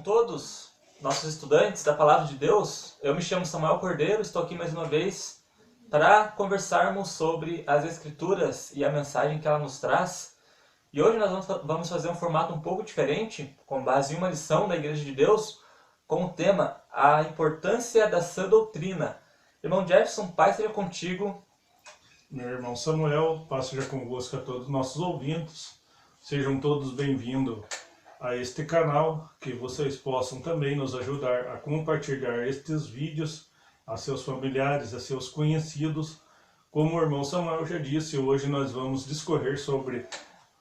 todos, nossos estudantes da Palavra de Deus. Eu me chamo Samuel Cordeiro, estou aqui mais uma vez para conversarmos sobre as Escrituras e a mensagem que ela nos traz. E hoje nós vamos fazer um formato um pouco diferente, com base em uma lição da Igreja de Deus, com o tema A Importância da Sã Doutrina. Irmão Jefferson, Pai seja contigo. Meu irmão Samuel, paz seja convosco a todos os nossos ouvintes. Sejam todos bem-vindos a este canal, que vocês possam também nos ajudar a compartilhar estes vídeos a seus familiares, a seus conhecidos. Como o irmão Samuel já disse, hoje nós vamos discorrer sobre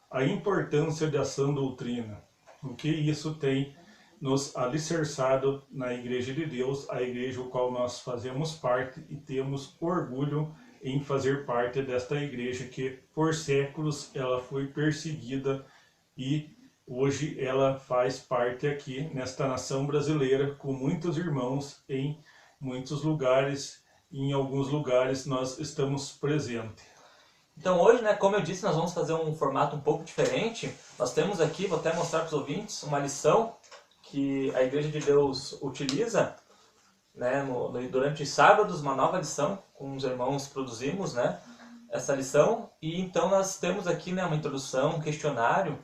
a importância da sã doutrina. O que isso tem nos alicerçado na Igreja de Deus, a igreja a qual nós fazemos parte e temos orgulho em fazer parte desta igreja que por séculos ela foi perseguida e hoje ela faz parte aqui nesta nação brasileira com muitos irmãos em muitos lugares, e em alguns lugares nós estamos presentes. Então hoje, como eu disse, nós vamos fazer um formato um pouco diferente. Nós temos aqui, vou até mostrar para os ouvintes, uma lição que a Igreja de Deus utiliza, durante os sábados, uma nova lição, com os irmãos produzimos, essa lição. E então nós temos aqui, uma introdução, um questionário.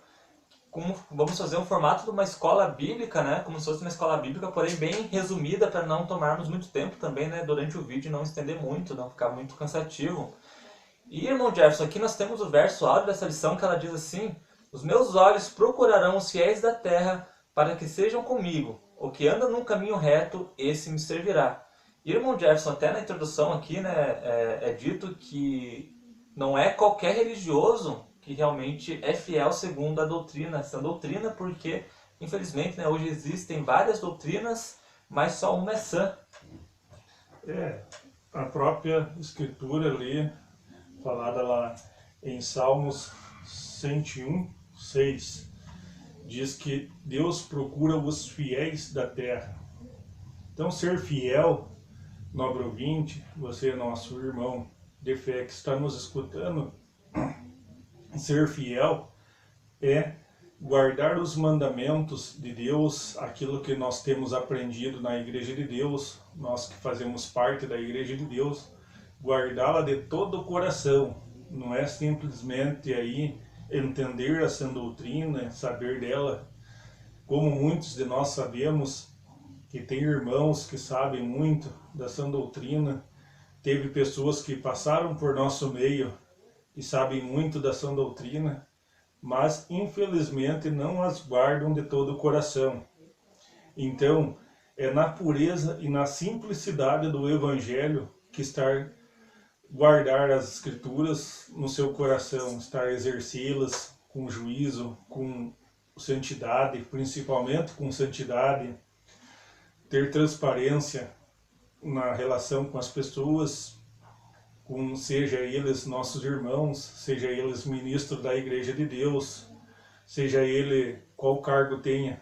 Vamos fazer um formato de uma escola bíblica, como se fosse uma escola bíblica, porém bem resumida, para não tomarmos muito tempo também, durante o vídeo, não estender muito, não ficar muito cansativo. E, irmão Jefferson, aqui nós temos o verso áudio dessa lição, que ela diz assim: os meus olhos procurarão os fiéis da terra para que sejam comigo. O que anda num caminho reto, esse me servirá. E, irmão Jefferson, até na introdução aqui, é dito que não é qualquer religioso que realmente é fiel segundo a doutrina, essa doutrina, porque, infelizmente, hoje existem várias doutrinas, mas só uma é sã. A própria Escritura ali, falada lá em Salmos 101, 6, diz que Deus procura os fiéis da terra. Então, ser fiel, nobre ouvinte, você, nosso irmão de fé que está nos escutando, ser fiel é guardar os mandamentos de Deus, aquilo que nós temos aprendido na Igreja de Deus, nós que fazemos parte da Igreja de Deus, guardá-la de todo o coração. Não é simplesmente aí entender a sã doutrina, saber dela, como muitos de nós sabemos, que tem irmãos que sabem muito da sã doutrina, teve pessoas que passaram por nosso meio e sabem muito da sã doutrina, mas infelizmente não as guardam de todo o coração. Então, é na pureza e na simplicidade do Evangelho que está guardar as Escrituras no seu coração, estar exercê-las com juízo, com santidade, principalmente com santidade, ter transparência na relação com as pessoas, seja eles nossos irmãos, seja eles ministros da Igreja de Deus, seja ele qual cargo tenha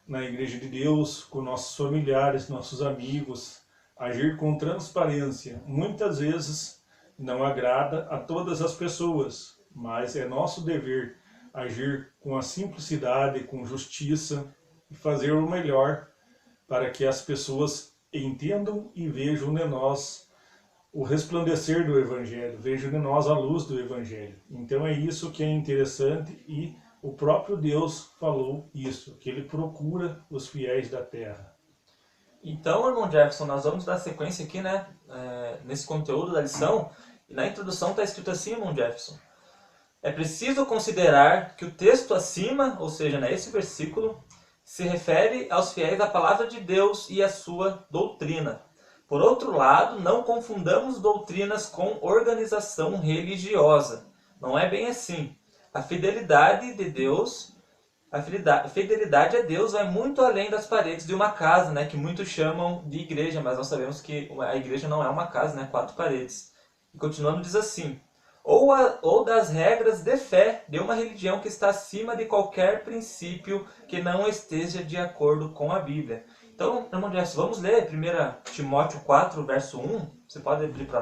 na Igreja de Deus, com nossos familiares, nossos amigos, agir com transparência. Muitas vezes não agrada a todas as pessoas, mas é nosso dever agir com a simplicidade, com justiça e fazer o melhor para que as pessoas entendam e vejam em nós o resplandecer do Evangelho, vejam em nós a luz do Evangelho. Então é isso que é interessante, e o próprio Deus falou isso, que Ele procura os fiéis da terra. Então, irmão Jefferson, nós vamos dar sequência aqui, nesse conteúdo da lição. E na introdução está escrito assim, irmão Jefferson: é preciso considerar que o texto acima, ou seja, esse versículo, se refere aos fiéis da Palavra de Deus e à sua doutrina. Por outro lado, não confundamos doutrinas com organização religiosa. Não é bem assim. A fidelidade de Deus, a fidelidade a Deus vai muito além das paredes de uma casa, que muitos chamam de igreja, mas nós sabemos que a igreja não é uma casa, 4 paredes. E continuando diz assim: ou das regras de fé de uma religião que está acima de qualquer princípio que não esteja de acordo com a Bíblia. Então, irmão Jefferson, vamos ler 1 Timóteo 4, verso 1. Você pode abrir para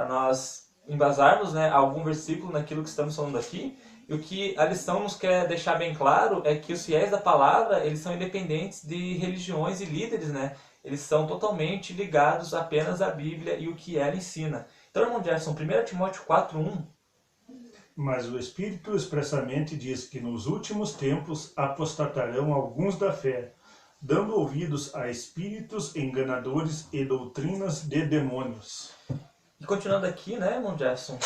nós embasarmos algum versículo naquilo que estamos falando aqui. E o que a lição nos quer deixar bem claro é que os fiéis da palavra, eles são independentes de religiões e líderes, né? Eles são totalmente ligados apenas à Bíblia e o que ela ensina. Então, irmão Jefferson, 1 Timóteo 4:1. Mas o Espírito expressamente diz que nos últimos tempos apostatarão alguns da fé, dando ouvidos a espíritos enganadores e doutrinas de demônios. E continuando aqui, né, irmão Jefferson,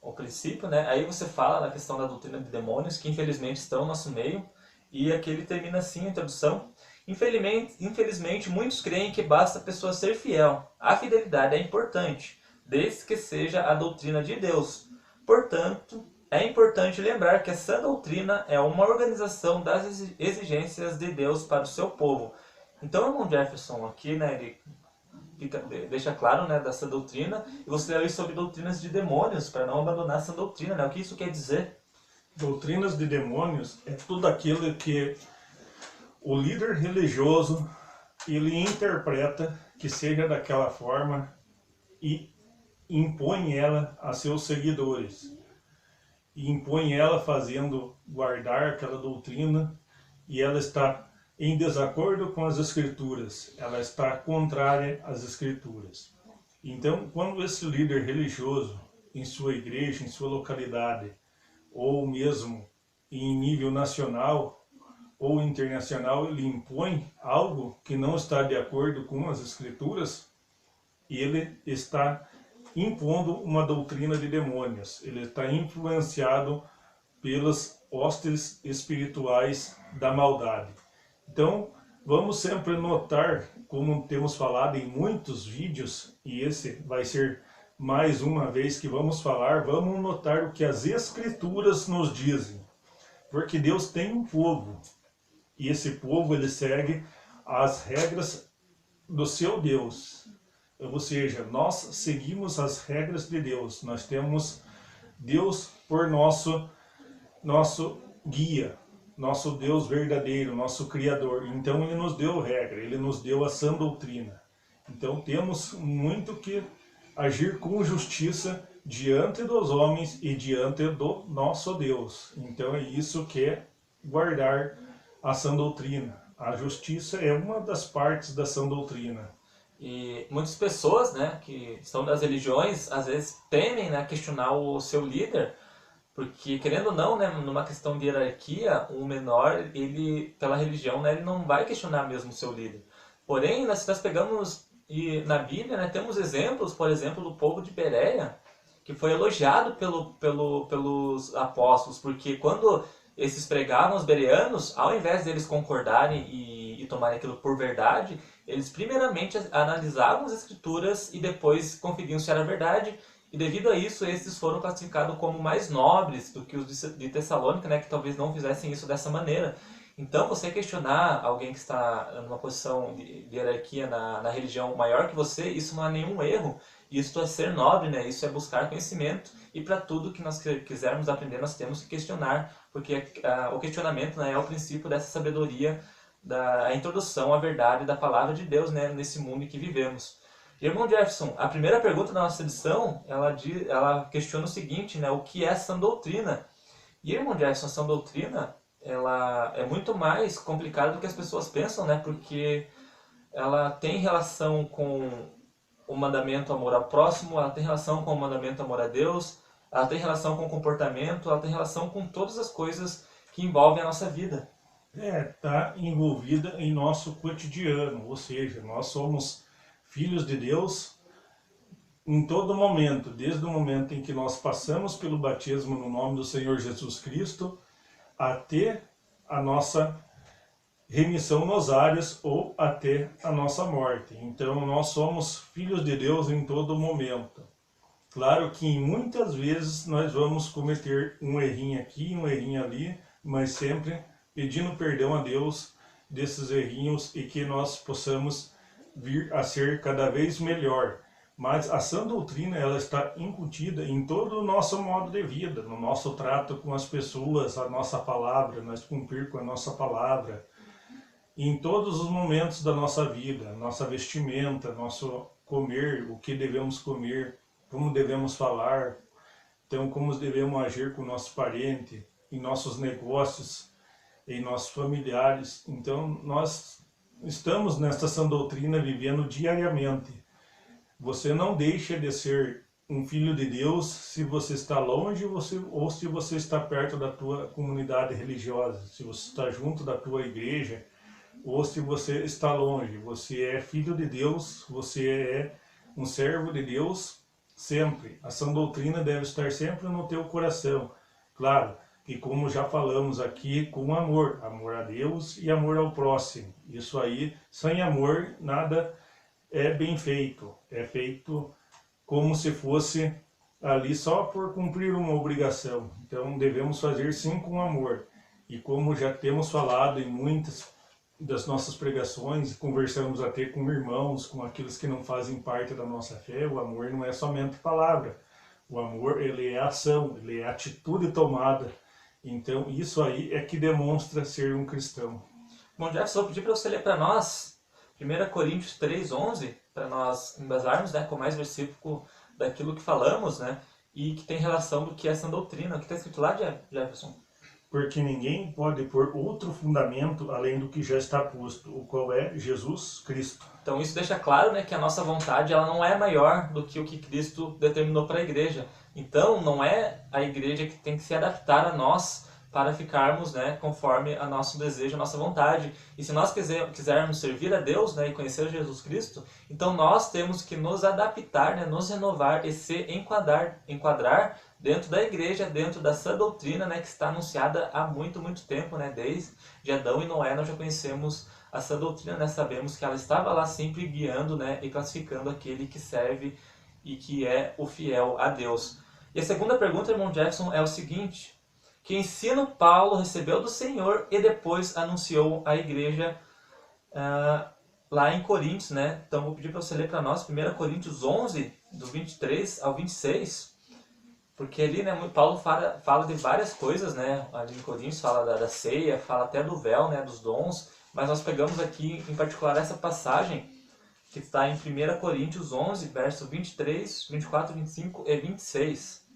o princípio, né, aí você fala na questão da doutrina de demônios, que infelizmente estão no nosso meio, e aqui ele termina assim a introdução. Infelizmente, muitos creem que basta a pessoa ser fiel. A fidelidade é importante, desde que seja a doutrina de Deus. Portanto, é importante lembrar que essa doutrina é uma organização das exigências de Deus para o seu povo. Então, irmão Jefferson, aqui, né, ele deixa claro, né, dessa doutrina, e você lê sobre doutrinas de demônios, para não abandonar essa doutrina, né? O que isso quer dizer? Doutrinas de demônios é tudo aquilo que o líder religioso ele interpreta que seja daquela forma e impõe ela a seus seguidores. E impõe ela fazendo guardar aquela doutrina e ela está em desacordo com as Escrituras, ela está contrária às Escrituras. Então, quando esse líder religioso, em sua igreja, em sua localidade, ou mesmo em nível nacional ou internacional, ele impõe algo que não está de acordo com as Escrituras, ele está impondo uma doutrina de demônios, ele está influenciado pelas hostes espirituais da maldade. Então, vamos sempre notar, como temos falado em muitos vídeos, e esse vai ser mais uma vez que vamos falar, vamos notar o que as Escrituras nos dizem. Porque Deus tem um povo, e esse povo ele segue as regras do seu Deus. Ou seja, nós seguimos as regras de Deus, nós temos Deus por nosso guia, nosso Deus verdadeiro, nosso Criador. Então ele nos deu regra, ele nos deu a sã doutrina. Então temos muito que agir com justiça diante dos homens e diante do nosso Deus. Então é isso que é guardar a sã doutrina. A justiça é uma das partes da sã doutrina. E muitas pessoas, né, que são das religiões, às vezes temem, né, questionar o seu líder, porque, querendo ou não, né, numa questão de hierarquia, o menor, ele, pela religião, né, ele não vai questionar mesmo o seu líder. Porém, nós pegamos, e na Bíblia, né, temos exemplos, por exemplo, do povo de Bereia, que foi elogiado pelos apóstolos, porque quando esses pregavam os bereanos, ao invés deles concordarem e tomarem aquilo por verdade, eles primeiramente analisavam as escrituras e depois conferiam se era verdade, e devido a isso, esses foram classificados como mais nobres do que os de Tessalônica, né, que talvez não fizessem isso dessa maneira. Então, você questionar alguém que está numa posição de hierarquia na religião maior que você, isso não é nenhum erro. Isso é ser nobre, né? Isso é buscar conhecimento. E para tudo que nós quisermos aprender, nós temos que questionar, porque o questionamento, né, é o princípio dessa sabedoria, a introdução à verdade da palavra de Deus, né, nesse mundo em que vivemos. Irmão Jefferson, a primeira pergunta da nossa lição, ela questiona o seguinte, né, o que é sã doutrina? E, irmão Jefferson, a sã doutrina, ela é muito mais complicada do que as pessoas pensam, né, porque ela tem relação com o mandamento amor ao próximo, ela tem relação com o mandamento amor a Deus, ela tem relação com o comportamento, ela tem relação com todas as coisas que envolvem a nossa vida. Está envolvida em nosso cotidiano, ou seja, nós somos filhos de Deus em todo momento, desde o momento em que nós passamos pelo batismo no nome do Senhor Jesus Cristo, até a nossa remissão nos ares ou até a nossa morte. Então nós somos filhos de Deus em todo momento. Claro que muitas vezes nós vamos cometer um errinho aqui, um errinho ali, mas sempre pedindo perdão a Deus desses errinhos e que nós possamos vir a ser cada vez melhor. Mas a sã doutrina ela está incutida em todo o nosso modo de vida, no nosso trato com as pessoas, a nossa palavra, nós cumprir com a nossa palavra, em todos os momentos da nossa vida, nossa vestimenta, nosso comer, o que devemos comer, como devemos falar, Então, como devemos agir com nossos parentes, em nossos negócios, em nossos familiares. Então, nós estamos nesta sã doutrina vivendo diariamente. Você não deixa de ser um filho de Deus se você está longe ou se você está perto da tua comunidade religiosa, se você está junto da tua igreja ou se você está longe. Você é filho de Deus, você é um servo de Deus sempre. A sã doutrina deve estar sempre no teu coração. Claro, e como já falamos aqui, com amor. Amor a Deus e amor ao próximo. Isso aí, sem amor, nada é bem feito. É feito como se fosse ali só por cumprir uma obrigação. Então devemos fazer sim com amor. E como já temos falado em muitas das nossas pregações, conversamos até com irmãos, com aqueles que não fazem parte da nossa fé, o amor não é somente palavra. O amor, ele é ação, ele é atitude tomada. Então isso aí é que demonstra ser um cristão. Bom, Jefferson, eu pedi para você ler para nós 1 Coríntios 3:11, para nós embasarmos, né, com mais versículo daquilo que falamos, né, e que tem relação do que é essa doutrina. O que está escrito lá, Jefferson? Porque ninguém pode pôr outro fundamento além do que já está posto, o qual é Jesus Cristo. Então isso deixa claro, né, que a nossa vontade ela não é maior do que o que Cristo determinou para a igreja. Então não é a igreja que tem que se adaptar a nós para ficarmos, né, conforme a nosso desejo, a nossa vontade. E se nós quisermos servir a Deus, né, e conhecer Jesus Cristo, então nós temos que nos adaptar, né, nos renovar e se enquadrar dentro da igreja, dentro da sã doutrina, né, que está anunciada há muito, muito tempo, né, desde Adão e Noé nós já conhecemos a sã doutrina, né, sabemos que ela estava lá sempre guiando, né, e classificando aquele que serve e que é o fiel a Deus. E a segunda pergunta, irmão Jefferson, é o seguinte: que ensino Paulo recebeu do Senhor e depois anunciou à igreja lá em Coríntios, né? Então vou pedir para você ler para nós 1 Coríntios 11, do 23 ao 26, porque ali, né, Paulo fala de várias coisas, né? Ali em Coríntios fala da ceia, fala até do véu, né, dos dons, mas nós pegamos aqui em particular essa passagem que está em 1 Coríntios 11, verso 23, 24, 25 e 26.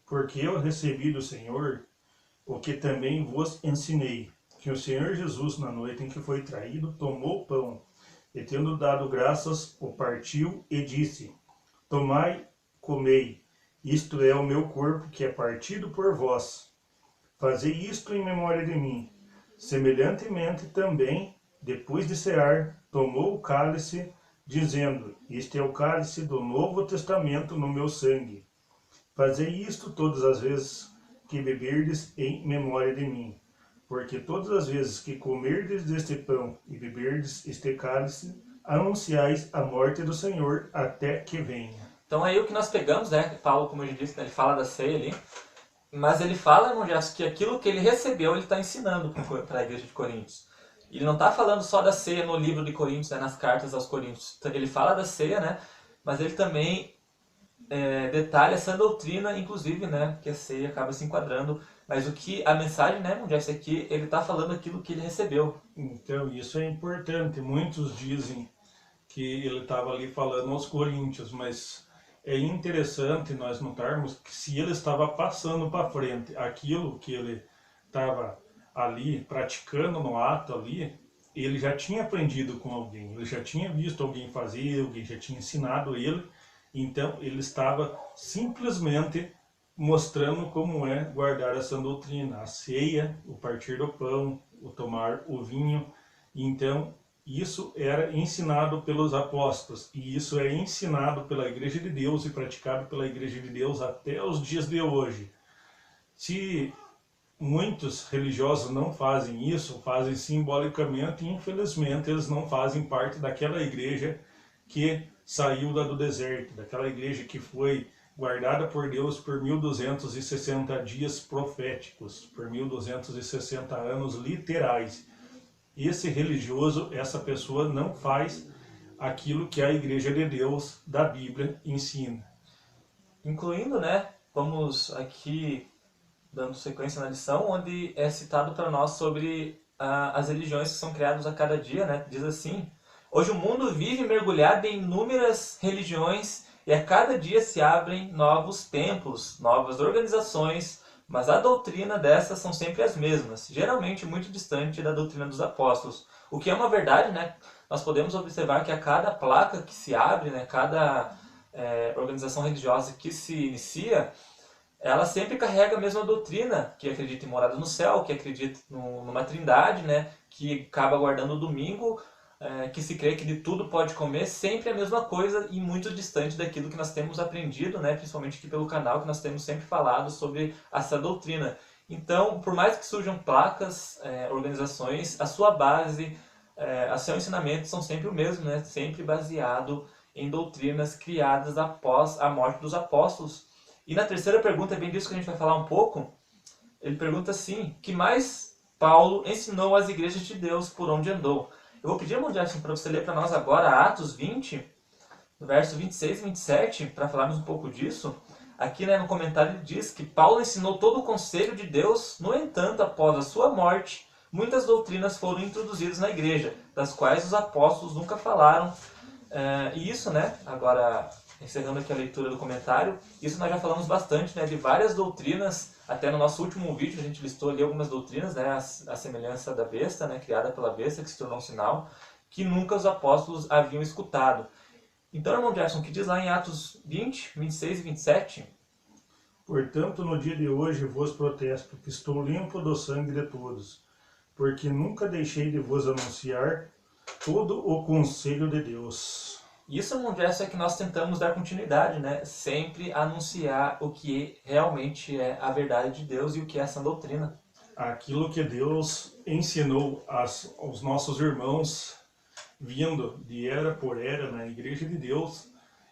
Porque eu recebi do Senhor o que também vos ensinei, que o Senhor Jesus, na noite em que foi traído, tomou o pão, e tendo dado graças, o partiu e disse: Tomai, comei, isto é o meu corpo, que é partido por vós. Fazei isto em memória de mim. Semelhantemente também, depois de cear, tomou o cálice, dizendo: Este é o cálice do Novo Testamento no meu sangue. Fazei isto todas as vezes que beberdes em memória de mim. Porque todas as vezes que comerdes deste pão e beberdes este cálice, anunciais a morte do Senhor até que venha. Então aí o que nós pegamos, né, Paulo, como eu já disse, né, ele fala da ceia ali, mas ele fala, irmão Gerson, que aquilo que ele recebeu, ele está ensinando para a igreja de Coríntios. Ele não está falando só da ceia no livro de Coríntios, né, nas cartas aos Coríntios. Ele fala da ceia, né, mas ele também detalha essa doutrina, inclusive, né, que a ceia acaba se enquadrando. Mas o que a mensagem, né, irmão Gerson, aqui, ele está falando aquilo que ele recebeu. Então isso é importante. Muitos dizem que ele estava ali falando aos Coríntios, mas é interessante nós notarmos que se ele estava passando para frente aquilo que ele estava ali praticando no ato ali, ele já tinha aprendido com alguém, ele já tinha visto alguém fazer, alguém já tinha ensinado ele, então ele estava simplesmente mostrando como é guardar essa doutrina, a ceia, o partir do pão, o tomar o vinho. Então isso era ensinado pelos apóstolos, e isso é ensinado pela Igreja de Deus e praticado pela Igreja de Deus até os dias de hoje. Se muitos religiosos não fazem isso, fazem simbolicamente, e infelizmente eles não fazem parte daquela igreja que saiu do deserto, daquela igreja que foi guardada por Deus por 1260 dias proféticos, por 1260 anos literais. Esse religioso, essa pessoa não faz aquilo que a Igreja de Deus da Bíblia ensina. Incluindo, né, vamos aqui dando sequência na lição, onde é citado para nós sobre as religiões que são criadas a cada dia, né? Diz assim: hoje o mundo vive mergulhado em inúmeras religiões e a cada dia se abrem novos templos, novas organizações, mas a doutrina dessas são sempre as mesmas, geralmente muito distante da doutrina dos apóstolos. O que é uma verdade, né? Nós podemos observar que a cada placa que se abre, né, cada organização religiosa que se inicia, ela sempre carrega a mesma doutrina, que acredita em morada no céu, que acredita numa trindade, né, que acaba guardando o domingo, que se crê que de tudo pode comer, sempre a mesma coisa e muito distante daquilo que nós temos aprendido, né, principalmente aqui pelo canal, que nós temos sempre falado sobre essa doutrina. Então, por mais que surjam placas, organizações, a sua base, o seu ensinamento são sempre o mesmo, né, sempre baseado em doutrinas criadas após a morte dos apóstolos. E na terceira pergunta, é bem disso que a gente vai falar um pouco, ele pergunta assim, que mais Paulo ensinou às igrejas de Deus por onde andou? Eu vou pedir, irmão Jackson, para você ler para nós agora Atos 20, no verso 26 e 27, para falarmos um pouco disso. Aqui, né, no comentário ele diz que Paulo ensinou todo o conselho de Deus, no entanto, após a sua morte, muitas doutrinas foram introduzidas na igreja, das quais os apóstolos nunca falaram. E isso, né, agora encerrando aqui a leitura do comentário, isso nós já falamos bastante, né, de várias doutrinas, até no nosso último vídeo a gente listou ali algumas doutrinas, né, a semelhança da besta, né, criada pela besta, que se tornou um sinal, que nunca os apóstolos haviam escutado. Então, irmão Jackson, o que diz lá em Atos 20, 26 e 27? Portanto, no dia de hoje vos protesto que estou limpo do sangue de todos, porque nunca deixei de vos anunciar todo o conselho de Deus. Isso, irmão Jackson, é que nós tentamos dar continuidade, né? Sempre anunciar o que realmente é a verdade de Deus e o que é essa doutrina. Aquilo que Deus ensinou aos nossos irmãos, vindo de era por era na Igreja de Deus,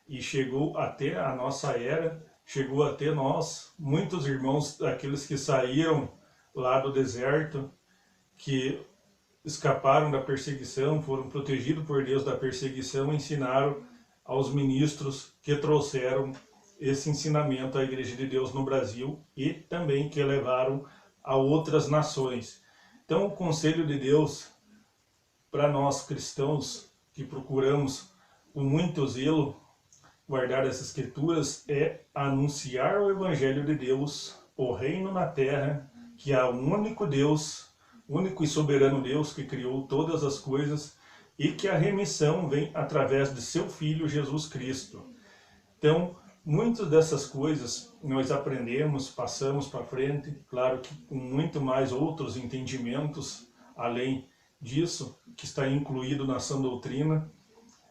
e chegou até a nossa era, chegou até nós, muitos irmãos, aqueles que saíram lá do deserto, que escaparam da perseguição, foram protegidos por Deus da perseguição, ensinaram aos ministros que trouxeram esse ensinamento à Igreja de Deus no Brasil e também que levaram a outras nações. Então, o conselho de Deus para nós cristãos que procuramos com muito zelo guardar essas escrituras é anunciar o Evangelho de Deus, o reino na terra, que há um único Deus, único e soberano Deus que criou todas as coisas e que a remissão vem através de seu Filho Jesus Cristo. Então, muitas dessas coisas nós aprendemos, passamos para frente, claro que com muito mais outros entendimentos além disso, que está incluído na sã doutrina,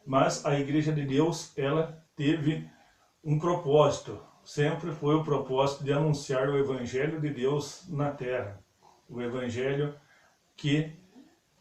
mas a Igreja de Deus, ela teve um propósito, sempre foi o propósito de anunciar o Evangelho de Deus na terra, o Evangelho que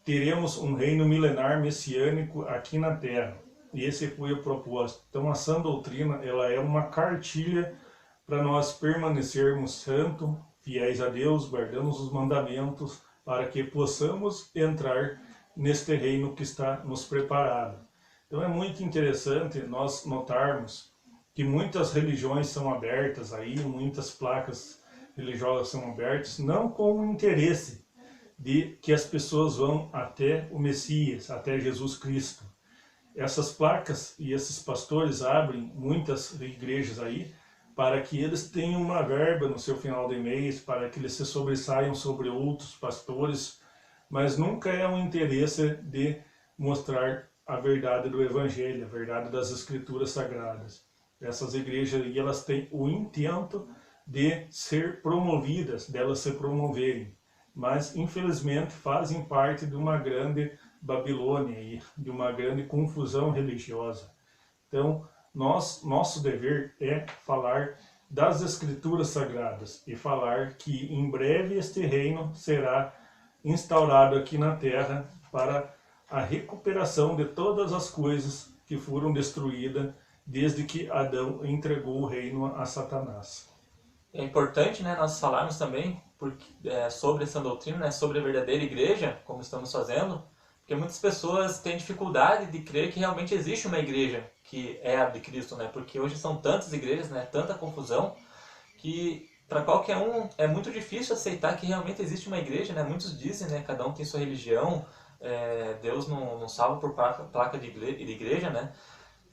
teremos um reino milenar messiânico aqui na terra. E esse foi o propósito. Então a sã doutrina, ela é uma cartilha para nós permanecermos santos, fiéis a Deus, guardamos os mandamentos, para que possamos entrar neste reino que está nos preparado. Então é muito interessante nós notarmos que muitas religiões são abertas aí, muitas placas religiosas são abertas, não com o interesse de que as pessoas vão até o Messias, até Jesus Cristo. Essas placas e esses pastores abrem muitas igrejas aí para que eles tenham uma verba no seu final de mês, para que eles se sobressaiam sobre outros pastores, mas nunca é um interesse de mostrar a verdade do Evangelho, a verdade das Escrituras Sagradas. Essas igrejas aí, elas têm o intento de ser promovidas, delas se promoverem, mas infelizmente fazem parte de uma grande Babilônia e de uma grande confusão religiosa. Então, nosso dever é falar das Escrituras Sagradas e falar que em breve este reino será instaurado aqui na terra para a recuperação de todas as coisas que foram destruídas desde que Adão entregou o reino a Satanás. É importante, né, nós falarmos também sobre essa doutrina, né, sobre a verdadeira igreja, como estamos fazendo, porque muitas pessoas têm dificuldade de crer que realmente existe uma igreja que é a de Cristo, né? Porque hoje são tantas igrejas, né? Tanta confusão, que para qualquer um é muito difícil aceitar que realmente existe uma igreja, né? Muitos dizem, né? Cada um tem sua religião, Deus não salva por placa de igreja, né?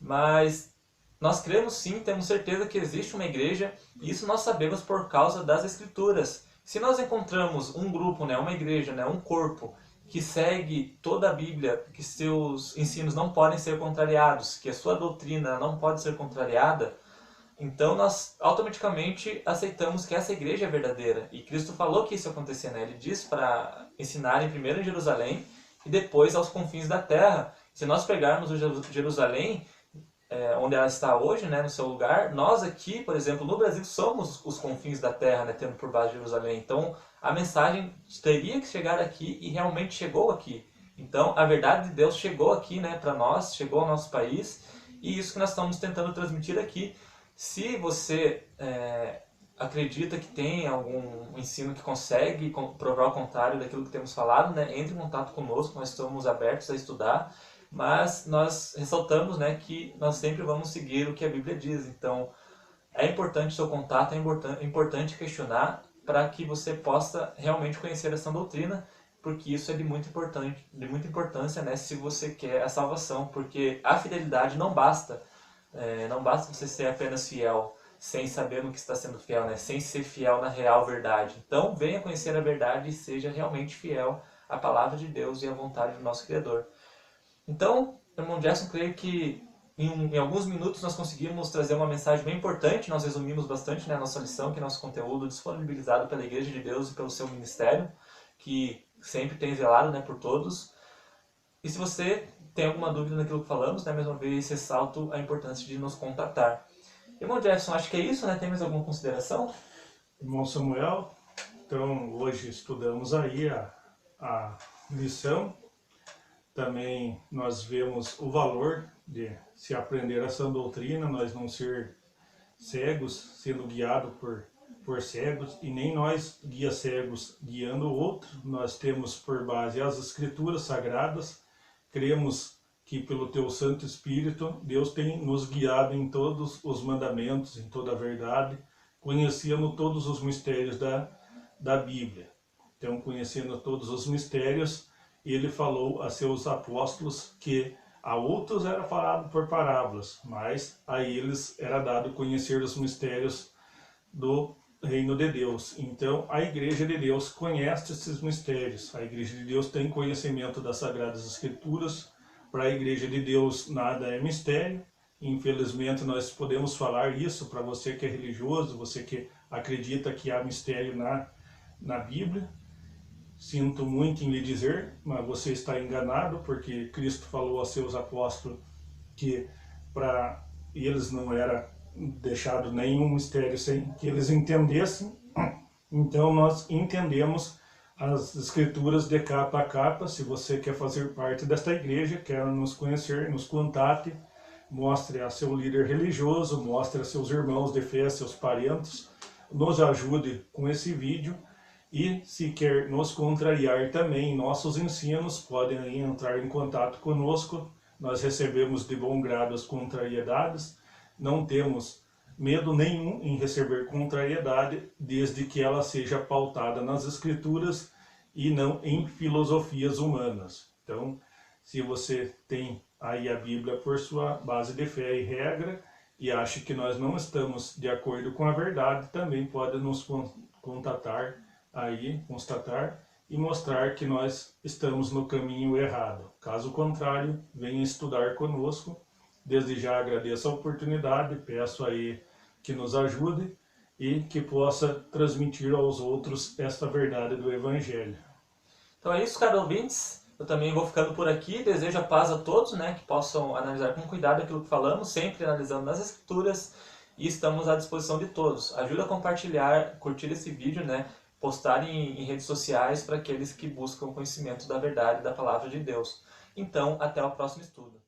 Mas nós cremos sim, temos certeza que existe uma igreja, e isso nós sabemos por causa das Escrituras. Se nós encontramos um grupo, né, uma igreja, né, um corpo, que segue toda a Bíblia, que seus ensinos não podem ser contrariados, que a sua doutrina não pode ser contrariada, então nós automaticamente aceitamos que essa igreja é verdadeira. E Cristo falou que isso ia acontecer, né? Ele disse para ensinarem primeiro em Jerusalém e depois aos confins da terra. Se nós pegarmos o Jerusalém, onde ela está hoje, né, no seu lugar, nós aqui, por exemplo, no Brasil, somos os confins da terra, né, tendo por base Jerusalém. Então, a mensagem teria que chegar aqui e realmente chegou aqui. Então, a verdade de Deus chegou aqui, né, para nós, chegou ao nosso país, e isso que nós estamos tentando transmitir aqui. Se você acredita que tem algum ensino que consegue provar o contrário daquilo que temos falado, né, entre em contato conosco, nós estamos abertos a estudar, mas nós ressaltamos, né, que nós sempre vamos seguir o que a Bíblia diz. Então, é importante o seu contato, é importante questionar para que você possa realmente conhecer essa doutrina, porque isso é de muita importância, né, se você quer a salvação, porque a fidelidade não basta. Não basta você ser apenas fiel, sem saber no que está sendo fiel, né? Sem ser fiel na real verdade. Então, venha conhecer a verdade e seja realmente fiel à palavra de Deus e à vontade do nosso Criador. Então, irmão Jackson, creio que em alguns minutos nós conseguimos trazer uma mensagem bem importante. Nós resumimos bastante, né, a nossa lição, que é nosso conteúdo disponibilizado pela Igreja de Deus e pelo seu ministério, que sempre tem zelado, né, por todos. E se você tem alguma dúvida naquilo que falamos, né, mais uma vez ressalto a importância de nos contatar. Irmão Jefferson, acho que é isso, né? Tem mais alguma consideração? Irmão Samuel, então hoje estudamos aí a lição. Também nós vemos o valor de se aprender essa doutrina, nós não ser cegos, sendo guiados por cegos, e nem nós, guia cegos, guiando o outro. Nós temos por base as Escrituras Sagradas. Cremos que pelo Teu Santo Espírito, Deus tem nos guiado em todos os mandamentos, em toda a verdade, conhecendo todos os mistérios da Bíblia. Então, conhecendo todos os mistérios, Ele falou a seus apóstolos que a outros era falado por parábolas, mas a eles era dado conhecer os mistérios do Reino de Deus. Então, a Igreja de Deus conhece esses mistérios. A Igreja de Deus tem conhecimento das Sagradas Escrituras. Para a Igreja de Deus, nada é mistério. Infelizmente, nós podemos falar isso para você que é religioso, você que acredita que há mistério na Bíblia. Sinto muito em lhe dizer, mas você está enganado, porque Cristo falou a seus apóstolos que para eles não era deixado nenhum mistério sem que eles entendessem. Então nós entendemos as Escrituras de capa a capa. Se você quer fazer parte desta igreja, quer nos conhecer, nos contate, mostre a seu líder religioso, mostre a seus irmãos de fé, seus parentes, nos ajude com esse vídeo. E se quer nos contrariar também em nossos ensinos, podem entrar em contato conosco. Nós recebemos de bom grado as contrariedades. Não temos medo nenhum em receber contrariedade, desde que ela seja pautada nas Escrituras e não em filosofias humanas. Então, se você tem aí a Bíblia por sua base de fé e regra, e acha que nós não estamos de acordo com a verdade, também pode nos constatar e mostrar que nós estamos no caminho errado. Caso contrário, venha estudar conosco. Desde já agradeço a oportunidade, peço aí que nos ajude e que possa transmitir aos outros esta verdade do Evangelho. Então é isso, caros ouvintes. Eu também vou ficando por aqui. Desejo a paz a todos, né, que possam analisar com cuidado aquilo que falamos, sempre analisando nas Escrituras, e estamos à disposição de todos. Ajuda a compartilhar, curtir esse vídeo, né, postar em redes sociais para aqueles que buscam conhecimento da verdade da palavra de Deus. Então, até o próximo estudo.